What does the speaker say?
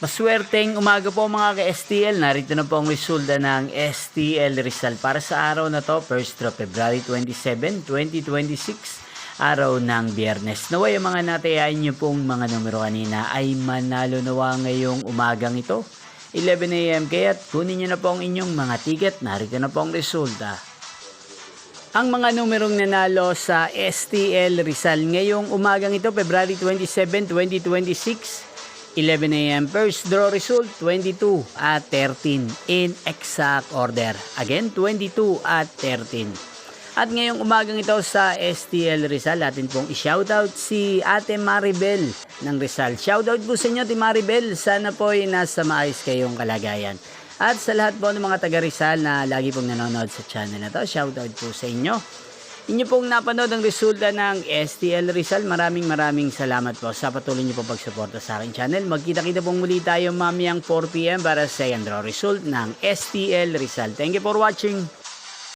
Maswerteng umaga po mga ka-STL. Narito na po ang resulta ng STL Rizal para sa araw na to, 1st of February 27, 2026, araw ng Biyernes. Naway ang mga natayain nyo pong mga numero kanina ay manalo nawa ngayong umagang ito, 11 AM. Kaya't kunin nyo na po ang inyong mga ticket. Narito na po ang resulta. Ang mga numerong nanalo sa STL Rizal ngayong umagang ito, February 27, 2026, 11 AM. First draw result, 22 at 13 in exact order. Again, 22 at 13. At ngayong umagang ito sa STL Rizal, atin pong i-shoutout si Ate Maribel ng Rizal. Shoutout po sa inyo, Ate Maribel. Sana po ay nasa maayos kayong kalagayan. At sa lahat po ng mga taga Rizal na lagi pong nanonood sa channel na to, shoutout po sa inyo. Inyo pong napanood ang resulta ng STL Rizal. Maraming salamat po sa patuloy niyo po pagsuporta sa aking channel. Magkita-kita pong muli tayo mamayang 4 PM para sa second draw result ng STL Rizal. Thank you for watching.